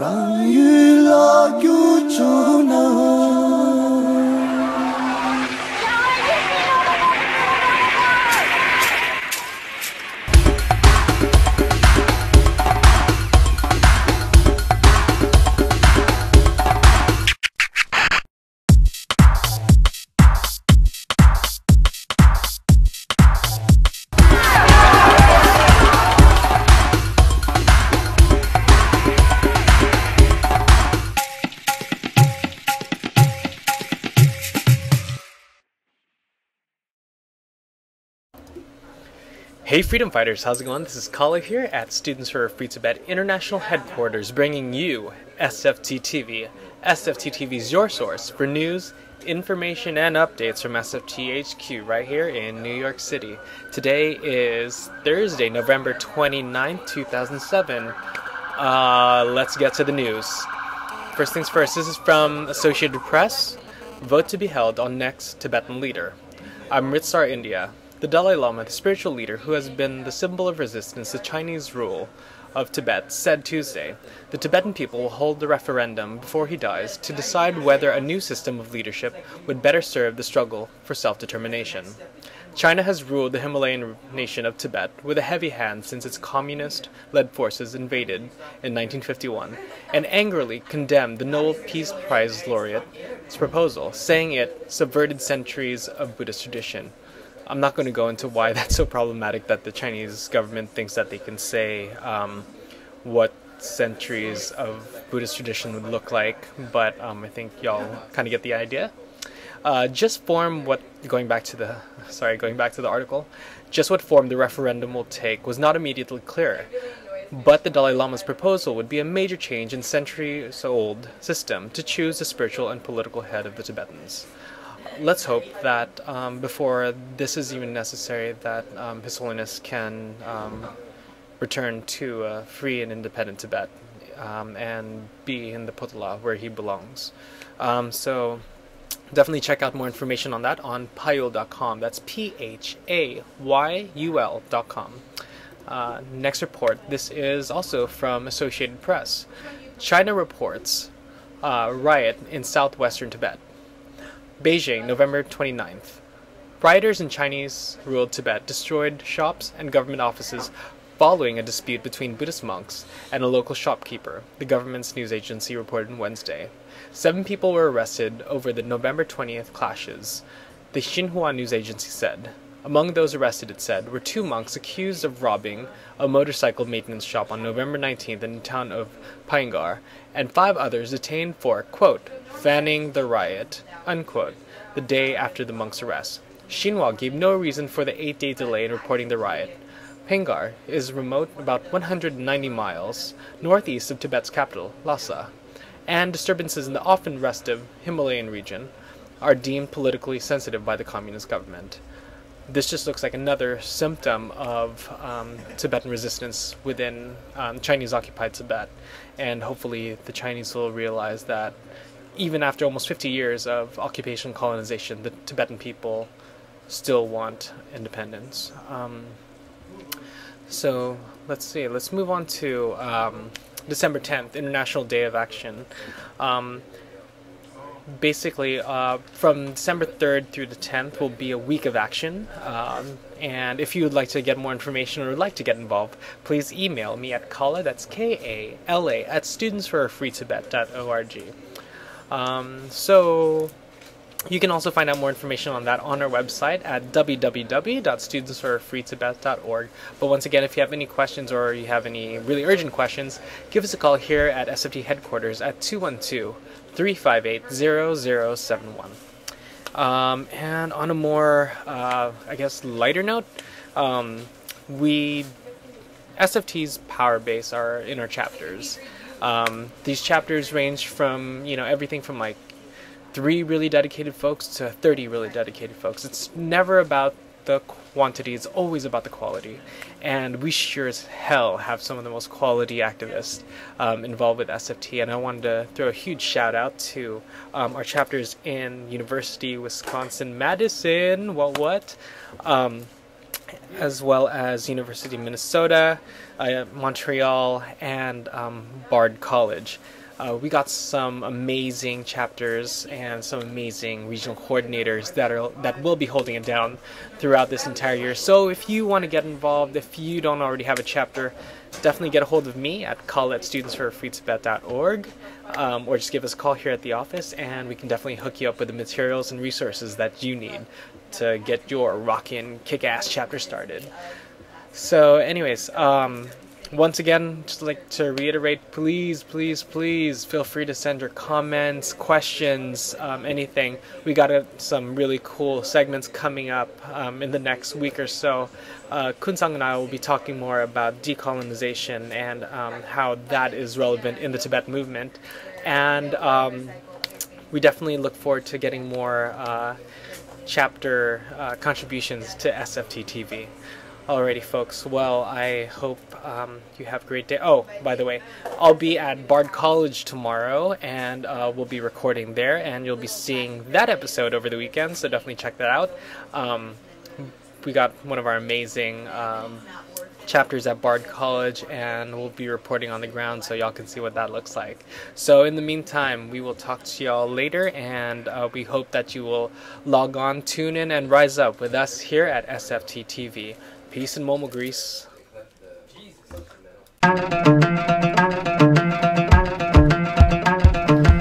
让雨落有着呢。 Hey Freedom Fighters, how's it going? This is Kala here at Students for Free Tibet International Headquarters, bringing you SFT TV. SFT TV is your source for news, information, and updates from SFT HQ right here in New York City. Today is Thursday, November 29th, 2007. Let's get to the news. First things first, this is from Associated Press. Vote to be held on next Tibetan leader. Amritsar, India. The Dalai Lama, the spiritual leader who has been the symbol of resistance to Chinese rule of Tibet, said Tuesday the Tibetan people will hold the referendum before he dies to decide whether a new system of leadership would better serve the struggle for self-determination. China has ruled the Himalayan nation of Tibet with a heavy hand since its communist-led forces invaded in 1951 and angrily condemned the Nobel Peace Prize laureate's proposal, saying it subverted centuries of Buddhist tradition. I'm not going to go into why that's so problematic that the Chinese government thinks that they can say what centuries of Buddhist tradition would look like, but I think y'all kind of get the idea. Going back to the article, just what form the referendum will take was not immediately clear, but the Dalai Lama's proposal would be a major change in centuries-old system to choose the spiritual and political head of the Tibetans. Let's hope that before this is even necessary, that His Holiness can return to free and independent Tibet and be in the Potala where he belongs. So definitely check out more information on that on payul.com. That's PHAYUL.com. Next report. This is also from Associated Press. China reports riot in southwestern Tibet. Beijing, November 29th. Rioters in Chinese-ruled Tibet destroyed shops and government offices following a dispute between Buddhist monks and a local shopkeeper, the government's news agency reported on Wednesday. 7 people were arrested over the November 20th clashes, the Xinhua news agency said. Among those arrested, it said, were 2 monks accused of robbing a motorcycle maintenance shop on November 19th in the town of Paingar, and 5 others detained for, quote, fanning the riot, unquote, the day after the monks' arrest. Xinhua gave no reason for the 8-day delay in reporting the riot. Paingar is remote about 190 miles northeast of Tibet's capital, Lhasa, and disturbances in the often restive Himalayan region are deemed politically sensitive by the communist government. This just looks like another symptom of Tibetan resistance within Chinese-occupied Tibet, and hopefully the Chinese will realize that even after almost 50 years of occupation and colonization, the Tibetan people still want independence. So let's see, let's move on to December 10th, International Day of Action. Basically, from December 3rd through the 10th will be a week of action, and if you would like to get more information or would like to get involved, please email me at Kala, that's K-A-L-A, at studentsforfreetibet.org. So you can also find out more information on that on our website at www.studentsforfreetibet.org. But once again, if you have any questions or you have any really urgent questions, give us a call here at SFT headquarters at 212-358-0071. And on a more, I guess, lighter note, SFT's power base are in our chapters. These chapters range from, everything from like 3 really dedicated folks to 30 really dedicated folks. It's never about the quantity, it's always about the quality. And we sure as hell have some of the most quality activists involved with SFT, and I wanted to throw a huge shout out to our chapters in University, Wisconsin, Madison, as well as University of Minnesota, Montreal, and Bard College. We got some amazing chapters and some amazing regional coordinators that will be holding it down throughout this entire year. So if you want to get involved, if you don't already have a chapter, definitely get a hold of me at call@studentsforafreetibet.org, or just give us a call here at the office, and we can definitely hook you up with the materials and resources that you need to get your rockin' kick-ass chapter started. So anyways, once again, just like to reiterate, please feel free to send your comments, questions, anything. We got some really cool segments coming up in the next week or so. Kun-sang and I will be talking more about decolonization and how that is relevant in the Tibet movement. And we definitely look forward to getting more chapter contributions to SFT TV. Alrighty, folks. Well, I hope you have a great day. Oh, by the way, I'll be at Bard College tomorrow, and we'll be recording there, and you'll be seeing that episode over the weekend, so definitely check that out. We got one of our amazing chapters at Bard College, and we'll be reporting on the ground so y'all can see what that looks like. So in the meantime, we will talk to y'all later, and we hope that you will log on, tune in, and rise up with us here at SFT TV. Peace and Momo Grease.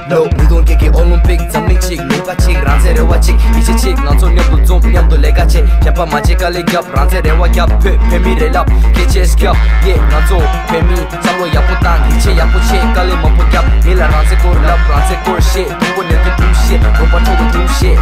No, we don't get Olympic, something chick, Luka chick, Ranzerewa chick, Ichi chick, Nanzo Nebu Zump, Yamdo Legache, Yapa Magica Legap, Ranzerewa Gap, Pemire Lap, KCS Gap, Ye, Nanzo, Pemi, Samo Yaputan, Ichi Yapuche, Kalima Pugap, Mila Ranzekor Lap, Ranzekor shit, Tupo Nebu shit, Ropa Togo shit.